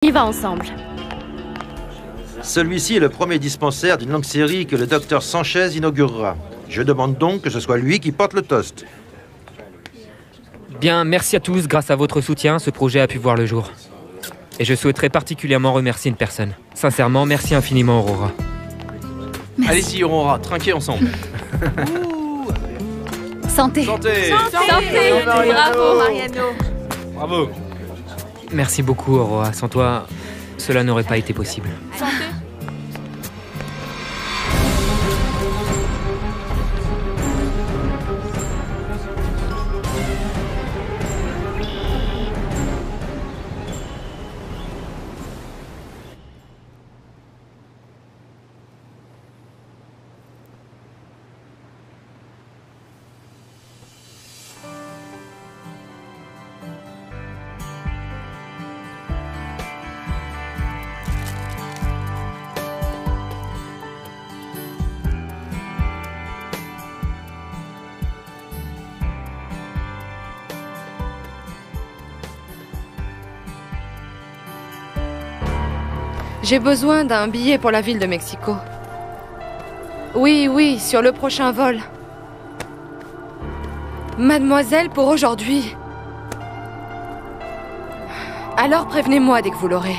y va ensemble. Celui-ci est le premier dispensaire d'une longue série que le docteur Sanchez inaugurera. Je demande donc que ce soit lui qui porte le toast. Bien, merci à tous. Grâce à votre soutien, ce projet a pu voir le jour. Et je souhaiterais particulièrement remercier une personne. Sincèrement, merci infiniment, Aurora. Allez-y, Aurora, trinquez ensemble. Santé. Santé. Santé. Bravo, Mariano. Bravo. Merci beaucoup, Aurora. Sans toi, cela n'aurait pas été possible. Santé. J'ai besoin d'un billet pour la ville de Mexico. Oui, sur le prochain vol. Mademoiselle, pour aujourd'hui. Alors prévenez-moi dès que vous l'aurez.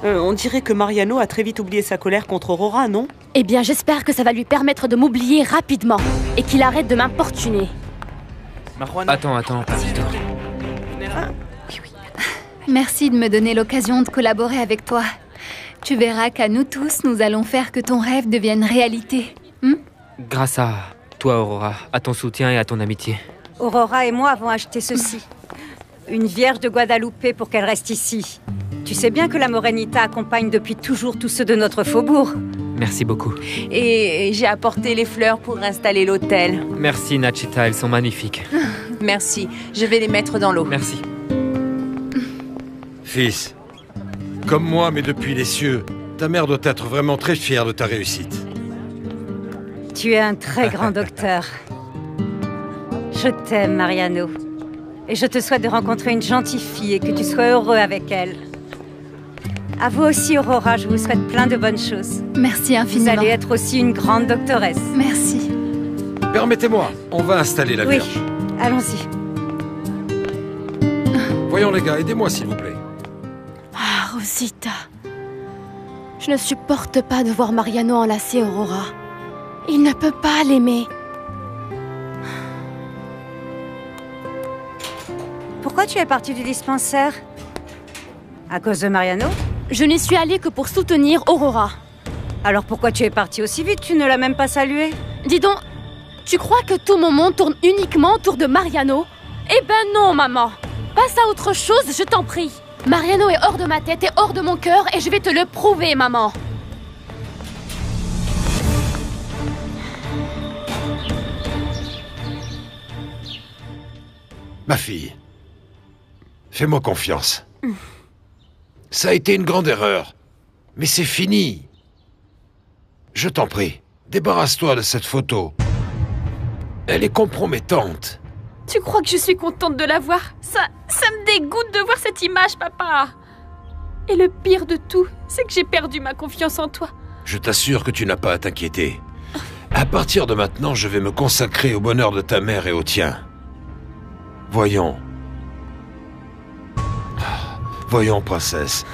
On dirait que Mariano a très vite oublié sa colère contre Aurora, non? Eh bien, j'espère que ça va lui permettre de m'oublier rapidement et qu'il arrête de m'importuner. Marijuana. Attends, Papito. Merci de me donner l'occasion de collaborer avec toi. Tu verras qu'à nous tous, nous allons faire que ton rêve devienne réalité. Grâce à toi, Aurora, à ton soutien et à ton amitié. Aurora et moi avons acheté ceci. Une vierge de Guadalupe pour qu'elle reste ici. Tu sais bien que la Morenita accompagne depuis toujours tous ceux de notre faubourg. Merci beaucoup. Et j'ai apporté les fleurs pour installer l'hôtel. Merci, Nachita, elles sont magnifiques. Merci, je vais les mettre dans l'eau. Merci. Fils, comme moi, mais depuis les cieux, ta mère doit être vraiment très fière de ta réussite. Tu es un très grand docteur. Je t'aime, Mariano. Et je te souhaite de rencontrer une gentille fille et que tu sois heureux avec elle. À vous aussi, Aurora, je vous souhaite plein de bonnes choses. Merci infiniment. Vous allez être aussi une grande doctoresse. Merci. Permettez-moi, on va installer la Vierge. Oui, allons-y. Voyons les gars, aidez-moi s'il vous plaît. Ah, Rosita. Je ne supporte pas de voir Mariano enlacer Aurora. Il ne peut pas l'aimer. Pourquoi tu es partie du dispensaire? À cause de Mariano? Je n'y suis allée que pour soutenir Aurora. Alors pourquoi tu es partie aussi vite? Tu ne l'as même pas saluée? Dis donc, tu crois que tout mon monde tourne uniquement autour de Mariano? Eh ben non, maman. Passe à autre chose, je t'en prie. Mariano est hors de ma tête et hors de mon cœur et je vais te le prouver, maman. Ma fille, fais-moi confiance. Ça a été une grande erreur, mais c'est fini. Je t'en prie, débarrasse-toi de cette photo. Elle est compromettante. Tu crois que je suis contente de la voir? Ça me dégoûte de voir cette image, papa. Et le pire de tout, c'est que j'ai perdu ma confiance en toi. Je t'assure que tu n'as pas à t'inquiéter. À partir de maintenant, je vais me consacrer au bonheur de ta mère et au tien. Voyons. Voyons, princesse.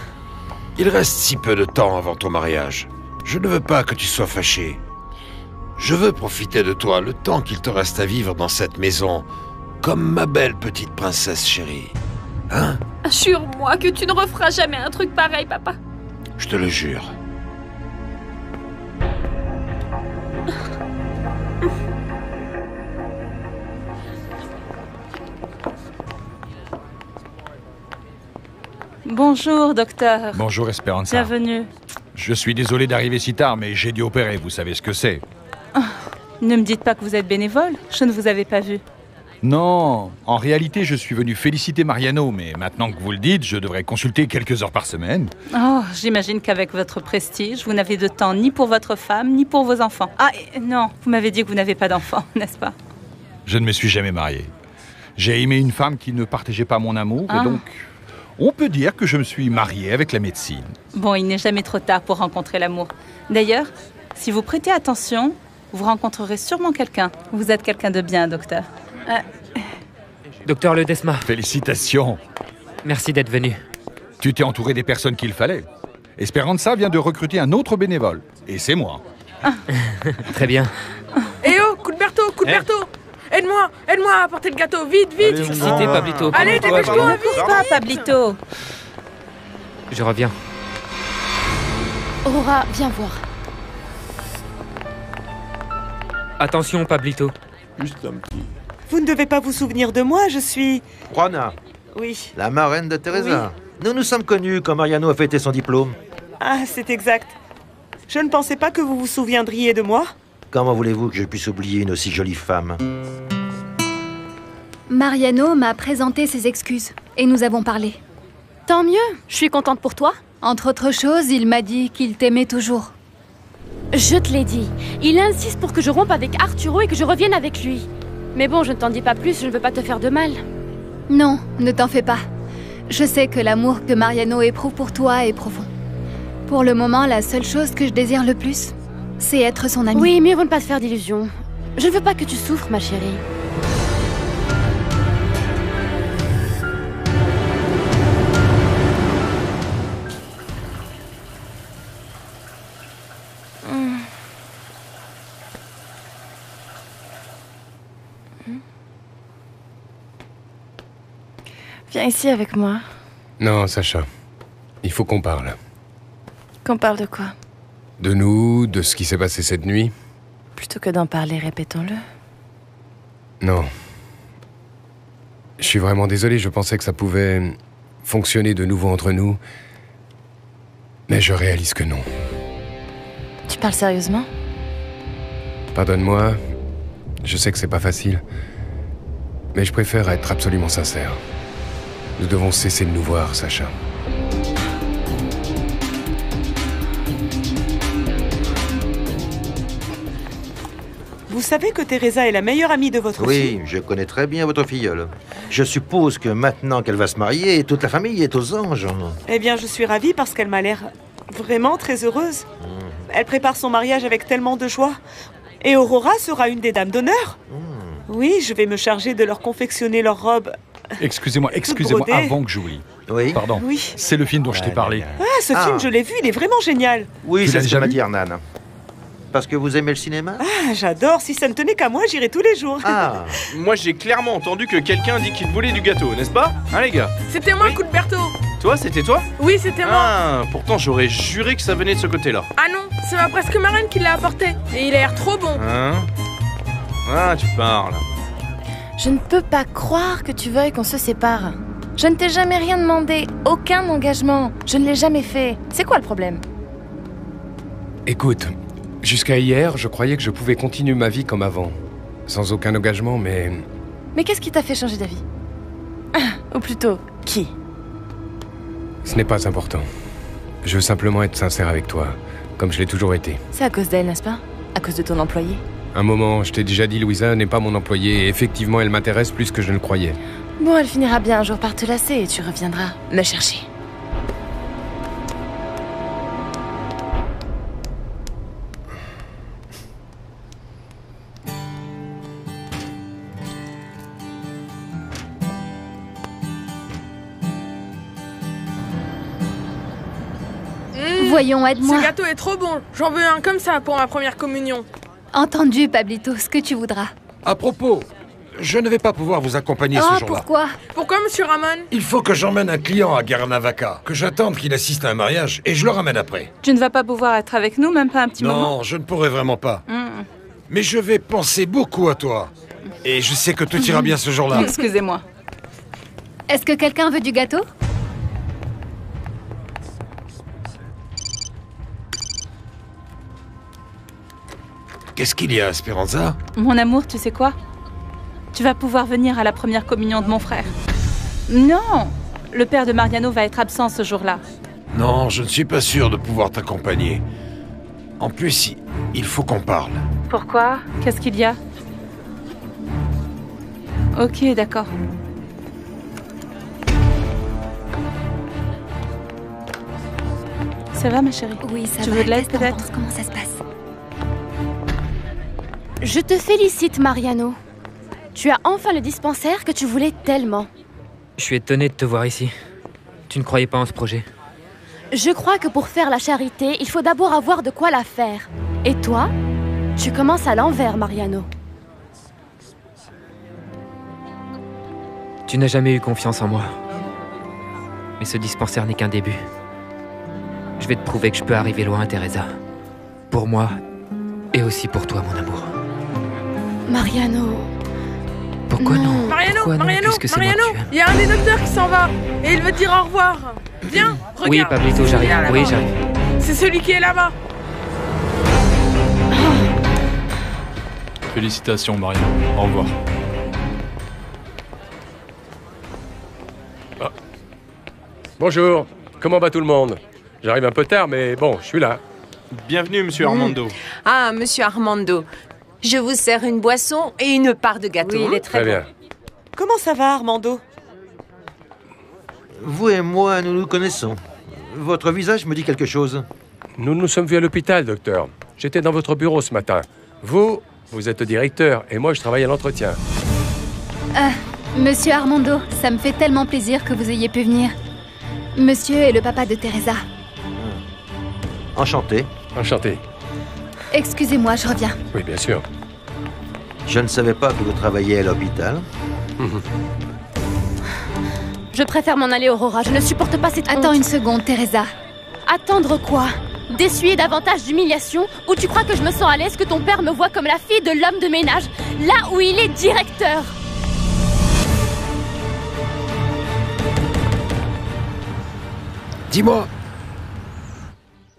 Il reste si peu de temps avant ton mariage. Je ne veux pas que tu sois fâchée. Je veux profiter de toi le temps qu'il te reste à vivre dans cette maison, comme ma belle petite princesse chérie. Hein? Assure-moi que tu ne referas jamais un truc pareil, papa. Je te le jure. Bonjour, docteur. Bonjour, Esperanza. Bienvenue. Je suis désolé d'arriver si tard, mais j'ai dû opérer, vous savez ce que c'est. Oh, ne me dites pas que vous êtes bénévole, je ne vous avais pas vu. Non, en réalité, je suis venu féliciter Mariano, mais maintenant que vous le dites, je devrais consulter quelques heures par semaine. Oh, j'imagine qu'avec votre prestige, vous n'avez de temps ni pour votre femme, ni pour vos enfants. Ah, non, vous m'avez dit que vous n'avez pas d'enfants, n'est-ce pas? Je ne me suis jamais marié. J'ai aimé une femme qui ne partageait pas mon amour, et donc... On peut dire que je me suis marié avec la médecine. Bon, il n'est jamais trop tard pour rencontrer l'amour. D'ailleurs, si vous prêtez attention, vous rencontrerez sûrement quelqu'un. Vous êtes quelqu'un de bien, docteur. Docteur Ledesma. Félicitations. Merci d'être venu. Tu t'es entouré des personnes qu'il fallait. Esperanza vient de recruter un autre bénévole. Et c'est moi. Très bien. Eh oh, Cuthberto, Aide-moi à apporter le gâteau, vite Excité, Pablito. Allez, dépêche-toi, vite Pas, Pablito. Je reviens. Aurora, viens voir. Attention, Pablito. Juste un petit... Vous ne devez pas vous souvenir de moi, je suis... Juana. Oui. La marraine de Teresa. Oui. Nous sommes connus quand Mariano a fêté son diplôme. Ah, c'est exact. Je ne pensais pas que vous vous souviendriez de moi. Comment voulez-vous que je puisse oublier une aussi jolie femme? Mariano m'a présenté ses excuses et nous avons parlé. Tant mieux, je suis contente pour toi. Entre autres choses, il m'a dit qu'il t'aimait toujours. Je te l'ai dit. Il insiste pour que je rompe avec Arturo et que je revienne avec lui. Mais bon, je ne t'en dis pas plus, je ne veux pas te faire de mal. Non, ne t'en fais pas. Je sais que l'amour que Mariano éprouve pour toi est profond. Pour le moment, la seule chose que je désire le plus, c'est être son amie. Oui, mieux vaut ne pas te faire d'illusions. Je ne veux pas que tu souffres, ma chérie. Viens ici avec moi. Non, Sacha. Il faut qu'on parle. Qu'on parle de quoi? De nous, de ce qui s'est passé cette nuit. Plutôt que d'en parler, répétons-le. Non. Je suis vraiment désolé, je pensais que ça pouvait fonctionner de nouveau entre nous. Mais je réalise que non. Tu parles sérieusement? Pardonne-moi, je sais que c'est pas facile. Mais je préfère être absolument sincère. Nous devons cesser de nous voir, Sacha. Vous savez que Teresa est la meilleure amie de votre fille? Oui, je connais très bien votre filleule. Je suppose que maintenant qu'elle va se marier, toute la famille est aux anges. Eh bien, je suis ravie parce qu'elle m'a l'air vraiment très heureuse. Elle prépare son mariage avec tellement de joie. Et Aurora sera une des dames d'honneur. Oui, je vais me charger de leur confectionner leur robe. Excusez-moi, avant que j'oublie. Oui. Pardon. Oui. C'est le film dont je t'ai parlé. Ah, ce film, je l'ai vu, il est vraiment génial. Oui, Tu l'as c'est ce déjà que m'a vu dit Hernan. Parce que vous aimez le cinéma? Ah, j'adore. Si ça ne tenait qu'à moi, j'irais tous les jours. Ah. Moi, j'ai clairement entendu que quelqu'un dit qu'il voulait du gâteau, n'est-ce pas? Hein, les gars? C'était moi, Cuthberto. Toi, c'était toi? Oui, c'était moi. Ah, pourtant, j'aurais juré que ça venait de ce côté-là. Ah non, c'est ma presque marraine qui l'a apporté. Et il a l'air trop bon. Hein? Ah, tu parles. Je ne peux pas croire que tu veuilles qu'on se sépare. Je ne t'ai jamais rien demandé, aucun engagement. Je ne l'ai jamais fait. C'est quoi le problème? Écoute, jusqu'à hier, je croyais que je pouvais continuer ma vie comme avant. Sans aucun engagement, mais... Mais qu'est-ce qui t'a fait changer d'avis? Ou plutôt, qui? Ce n'est pas important. Je veux simplement être sincère avec toi, comme je l'ai toujours été. C'est à cause d'elle, n'est-ce pas? À cause de ton employé? Un moment, je t'ai déjà dit, Louisa n'est pas mon employée, et effectivement, elle m'intéresse plus que je ne le croyais. Bon, elle finira bien un jour par te lasser et tu reviendras me chercher. Voyons, aide-moi. Ce gâteau est trop bon. J'en veux un comme ça pour ma première communion. Entendu, Pablito, ce que tu voudras. À propos, je ne vais pas pouvoir vous accompagner ce jour-là. Pourquoi? Pourquoi, monsieur Ramon? Il faut que j'emmène un client à Garnavaca, que j'attende qu'il assiste à un mariage, et je le ramène après. Tu ne vas pas pouvoir être avec nous, même pas un petit moment? Non, je ne pourrai vraiment pas. Mais je vais penser beaucoup à toi. Et je sais que tout ira bien ce jour-là. Excusez-moi. Est-ce que quelqu'un veut du gâteau? Qu'est-ce qu'il y a, Esperanza? Mon amour, tu sais quoi? Tu vas pouvoir venir à la première communion de mon frère. Non! Le père de Mariano va être absent ce jour-là. Non, je ne suis pas sûr de pouvoir t'accompagner. En plus, il faut qu'on parle. Pourquoi? Qu'est-ce qu'il y a? Ok, d'accord. Ça va, ma chérie? Oui, ça va. Tu veux de l'aide, Qu'est-ce que t'en peut-être? penses? Comment ça se passe? Je te félicite, Mariano. Tu as enfin le dispensaire que tu voulais tellement. Je suis étonné de te voir ici. Tu ne croyais pas en ce projet? Je crois que pour faire la charité, il faut d'abord avoir de quoi la faire. Et toi, tu commences à l'envers, Mariano. Tu n'as jamais eu confiance en moi. Mais ce dispensaire n'est qu'un début. Je vais te prouver que je peux arriver loin, Teresa. Pour moi, et aussi pour toi, mon amour. Mariano... Pourquoi non? Mariano, Pourquoi non, Mariano, puisque c'est moi Mariano, que tu aimes? il y a un des docteurs qui s'en va et il veut te dire au revoir. Viens, regarde. Oui, Pablito, j'arrive. Viens, Oui, là-bas. j'arrive. C'est celui qui est là-bas. Félicitations, Mariano. Au revoir. Bonjour, comment va tout le monde? J'arrive un peu tard, mais bon, je suis là. Bienvenue, monsieur Armando. Ah, monsieur Armando, je vous sers une boisson et une part de gâteau. Oui, il est très bien. Comment ça va, Armando? Vous et moi, nous nous connaissons. Votre visage me dit quelque chose. Nous nous sommes vus à l'hôpital, docteur. J'étais dans votre bureau ce matin. Vous êtes le directeur et moi, je travaille à l'entretien. Monsieur Armando, ça me fait tellement plaisir que vous ayez pu venir. Monsieur est le papa de Teresa. Enchanté. Enchanté. Excusez-moi, je reviens. Oui, bien sûr. Je ne savais pas que vous travailliez à l'hôpital. Je préfère m'en aller, Aurora. Je ne supporte pas cette Attends honte. une seconde, Teresa. Attendre quoi? D'essuyer davantage d'humiliation? Ou tu crois que je me sens à l'aise que ton père me voit comme la fille de l'homme de ménage, là où il est directeur? Dis-moi,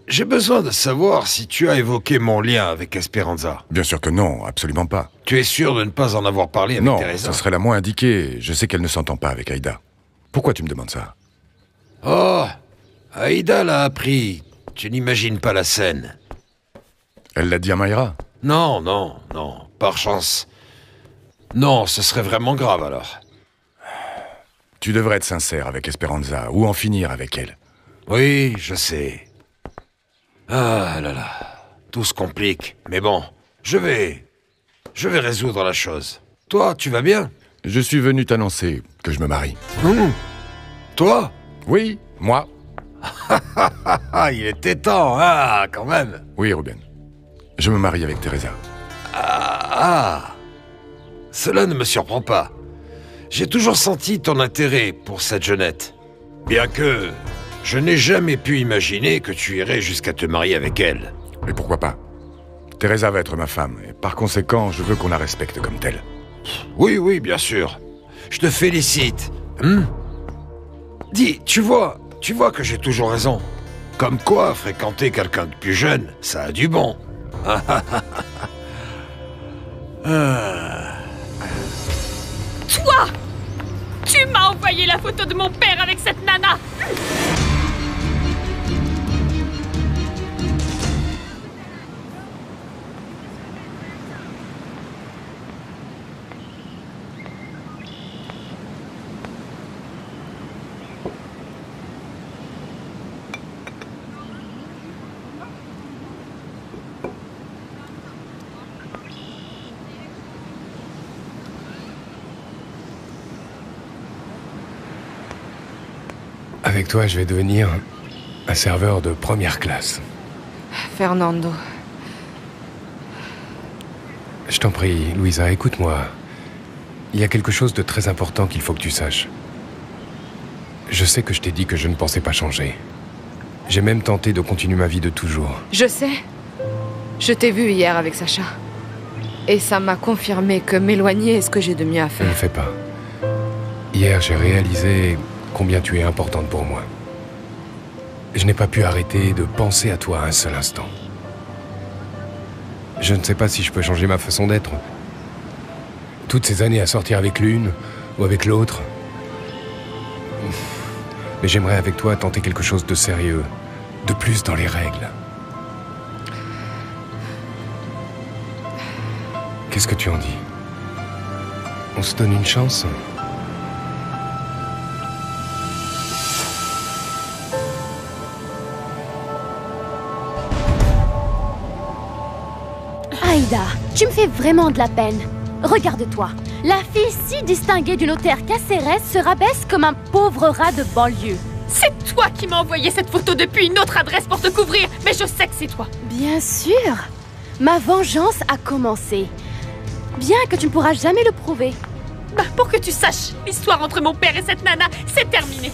j'ai besoin de savoir si tu as évoqué mon lien avec Esperanza. Bien sûr que non, absolument pas. Tu es sûr de ne pas en avoir parlé avec Non, Teresa? ça serait la moins indiquée. Je sais qu'elle ne s'entend pas avec Aïda. Pourquoi tu me demandes ça? Oh, Aïda l'a appris. Tu n'imagines pas la scène. Elle l'a dit à Mayra? Non, non, non, par chance. Non, ce serait vraiment grave alors. Tu devrais être sincère avec Esperanza, ou en finir avec elle. Oui, je sais. Ah là là, tout se complique. Mais bon, je vais résoudre la chose. Toi, tu vas bien? Je suis venu t'annoncer que je me marie. Toi? Oui, moi. Il était temps, ah, quand même. Oui, Ruben. Je me marie avec Teresa. Cela ne me surprend pas. J'ai toujours senti ton intérêt pour cette jeunette. Bien que je n'ai jamais pu imaginer que tu irais jusqu'à te marier avec elle. Mais pourquoi pas? Teresa va être ma femme, et par conséquent, je veux qu'on la respecte comme telle. Oui, oui, bien sûr. Je te félicite. Dis, tu vois que j'ai toujours raison. Comme quoi, fréquenter quelqu'un de plus jeune, ça a du bon. Toi! Tu m'as envoyé la photo de mon père avec cette nana! Avec toi, je vais devenir un serveur de première classe. Fernando. Je t'en prie, Louisa, écoute-moi. Il y a quelque chose de très important qu'il faut que tu saches. Je sais que je t'ai dit que je ne pensais pas changer. J'ai même tenté de continuer ma vie de toujours. Je sais. Je t'ai vu hier avec Sacha. Et ça m'a confirmé que m'éloigner est ce que j'ai de mieux à Ne faire. le fais pas. Hier, j'ai réalisé combien tu es importante pour moi. Je n'ai pas pu arrêter de penser à toi un seul instant. Je ne sais pas si je peux changer ma façon d'être. Toutes ces années à sortir avec l'une ou avec l'autre. Mais j'aimerais avec toi tenter quelque chose de sérieux, de plus dans les règles. Qu'est-ce que tu en dis? On se donne une chance? Aïda, tu me fais vraiment de la peine. Regarde-toi. La fille si distinguée du notaire Cacérès se rabaisse comme un pauvre rat de banlieue. C'est toi qui m'as envoyé cette photo depuis une autre adresse pour te couvrir, mais je sais que c'est toi. Bien sûr. Ma vengeance a commencé. Bien que tu ne pourras jamais le prouver. Bah, pour que tu saches, l'histoire entre mon père et cette nana, c'est terminé.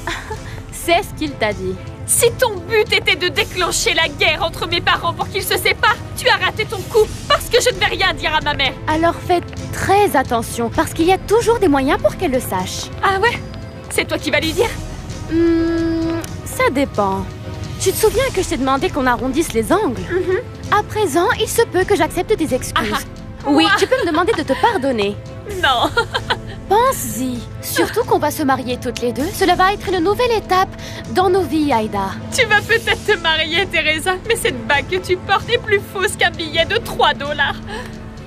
C'est ce qu'il t'a dit. Si ton but était de déclencher la guerre entre mes parents pour qu'ils se séparent, tu as raté ton coup parce que je ne vais rien dire à ma mère. Alors fais très attention parce qu'il y a toujours des moyens pour qu'elle le sache. Ah ouais? C'est toi qui vas lui dire? Ça dépend. Tu te souviens que je t'ai demandé qu'on arrondisse les angles? À présent, il se peut que j'accepte tes excuses. Oui, tu peux me demander de te pardonner. Non. Pense-y. Surtout qu'on va se marier toutes les deux. Cela va être une nouvelle étape dans nos vies, Aïda. Tu vas peut-être te marier, Teresa, mais cette bague que tu portes est plus fausse qu'un billet de 3 $.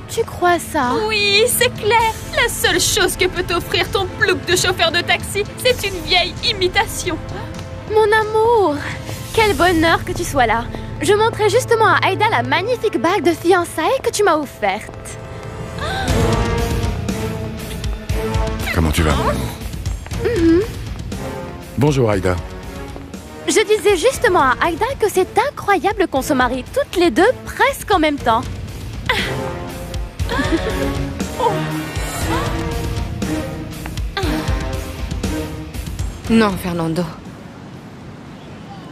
Tu crois ça? Oui, c'est clair. La seule chose que peut t'offrir ton plouc de chauffeur de taxi, c'est une vieille imitation. Mon amour, quel bonheur que tu sois là. Je montrais justement à Aïda la magnifique bague de fiançailles que tu m'as offerte. Comment tu vas? Bonjour Aïda. Je disais justement à Aïda que c'est incroyable qu'on se marie toutes les deux presque en même temps. Non, Fernando.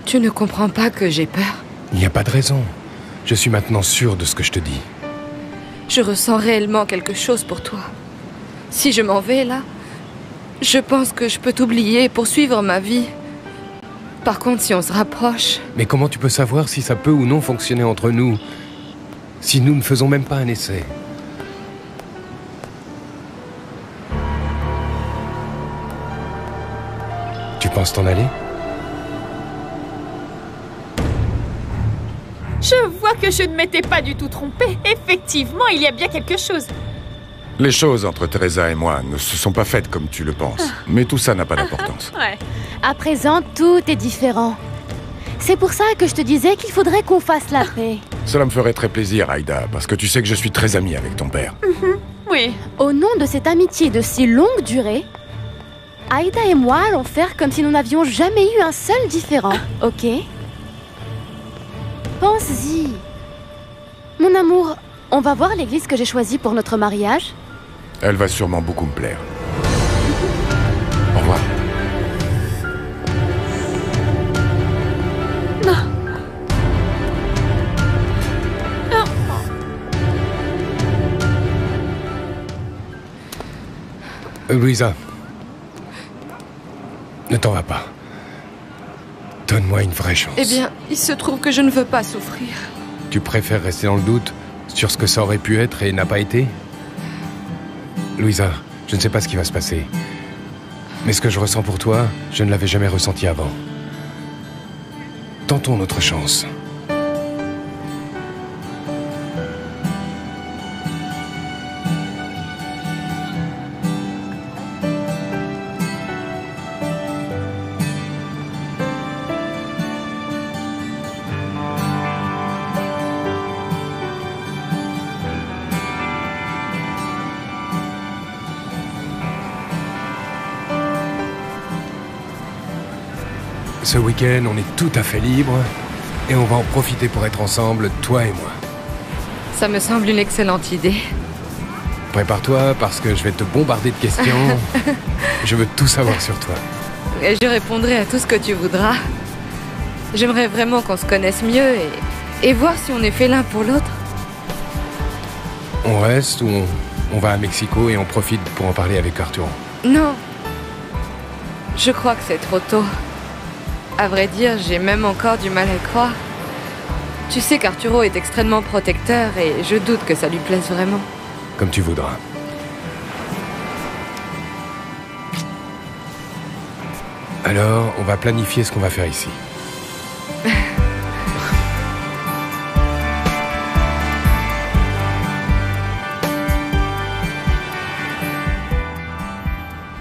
Tu ne comprends pas que j'ai peur? Il n'y a pas de raison. Je suis maintenant sûr de ce que je te dis. Je ressens réellement quelque chose pour toi. Si je m'en vais, là, je pense que je peux t'oublier et poursuivre ma vie. Par contre, si on se rapproche... Mais comment tu peux savoir si ça peut ou non fonctionner entre nous, si nous ne faisons même pas un essai? Tu penses t'en aller? Je vois que je ne m'étais pas du tout trompée. Effectivement, il y a bien quelque chose. Les choses entre Teresa et moi ne se sont pas faites comme tu le penses. Mais tout ça n'a pas d'importance. Ouais. À présent, tout est différent. C'est pour ça que je te disais qu'il faudrait qu'on fasse la paix. Cela me ferait très plaisir, Aïda, parce que tu sais que je suis très ami avec ton père. Oui. Au nom de cette amitié de si longue durée, Aïda et moi allons faire comme si nous n'avions jamais eu un seul différend, ok? Pense-y. Mon amour, on va voir l'église que j'ai choisie pour notre mariage? Elle va sûrement beaucoup me plaire. Au revoir. Non. Louisa, ne t'en va pas. Donne-moi une vraie chance. Eh bien, il se trouve que je ne veux pas souffrir. Tu préfères rester dans le doute sur ce que ça aurait pu être et n'a pas été? Louisa, je ne sais pas ce qui va se passer. Mais ce que je ressens pour toi, je ne l'avais jamais ressenti avant. Tentons notre chance. Ce week-end, on est tout à fait libre et on va en profiter pour être ensemble, toi et moi. Ça me semble une excellente idée. Prépare-toi parce que je vais te bombarder de questions. Je veux tout savoir sur toi. Et je répondrai à tout ce que tu voudras. J'aimerais vraiment qu'on se connaisse mieux et voir si on est fait l'un pour l'autre. On reste ou on va à Mexico et on profite pour en parler avec Arturo? Non. Je crois que c'est trop tôt. À vrai dire, j'ai même encore du mal à croire. Tu sais qu'Arturo est extrêmement protecteur et je doute que ça lui plaise vraiment. Comme tu voudras. Alors, on va planifier ce qu'on va faire ici.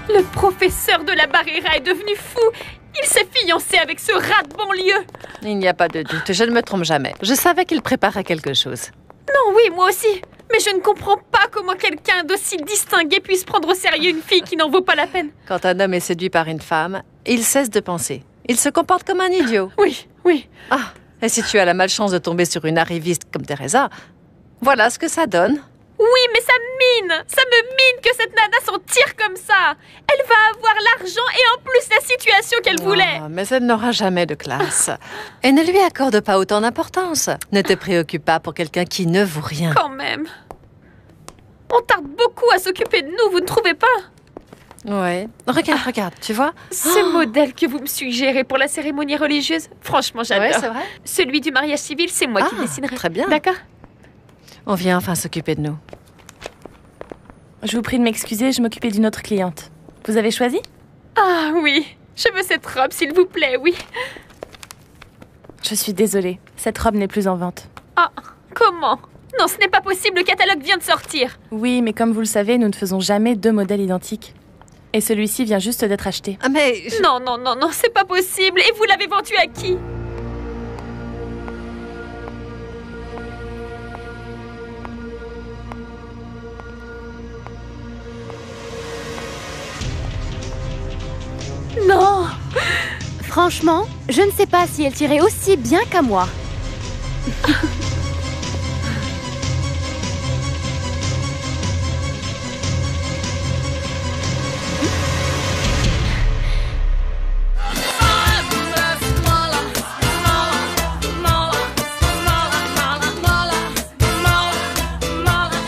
Le professeur de la Barrera est devenu fou. Il s'est fiancé avec ce rat de banlieue. Il n'y a pas de doute, je ne me trompe jamais. Je savais qu'il préparait quelque chose. Non, oui, moi aussi. Mais je ne comprends pas comment quelqu'un d'aussi distingué puisse prendre au sérieux une fille qui n'en vaut pas la peine. Quand un homme est séduit par une femme, il cesse de penser. Il se comporte comme un idiot. Oui, oui. Ah, et si tu as la malchance de tomber sur une arriviste comme Teresa, voilà ce que ça donne. Oui, mais ça me mine que cette nana s'en tire comme ça. Elle va avoir l'argent et en plus la situation qu'elle voulait. Mais elle n'aura jamais de classe. Et ne lui accorde pas autant d'importance. Ne te préoccupe pas pour quelqu'un qui ne vaut rien. Quand même. On tarde beaucoup à s'occuper de nous, vous ne trouvez pas? Ouais. Regarde, tu vois? Ce modèle que vous me suggérez pour la cérémonie religieuse, franchement, j'adore. Ouais, c'est vrai. Celui du mariage civil, c'est moi qui le dessinerai. Très bien. D'accord. On vient enfin s'occuper de nous. Je vous prie de m'excuser, je m'occupais d'une autre cliente. Vous avez choisi? Ah oui, je veux cette robe, s'il vous plaît, oui. Je suis désolée, cette robe n'est plus en vente. Ah, comment? Non, ce n'est pas possible, le catalogue vient de sortir. Oui, mais comme vous le savez, nous ne faisons jamais 2 modèles identiques. Et celui-ci vient juste d'être acheté. Ah mais... Non, c'est pas possible. Et vous l'avez vendu à qui? Non! Franchement, je ne sais pas si elle tirait aussi bien qu'à moi.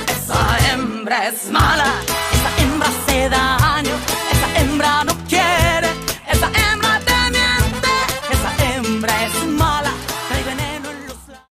Esa hembra es mala, esa hembra se da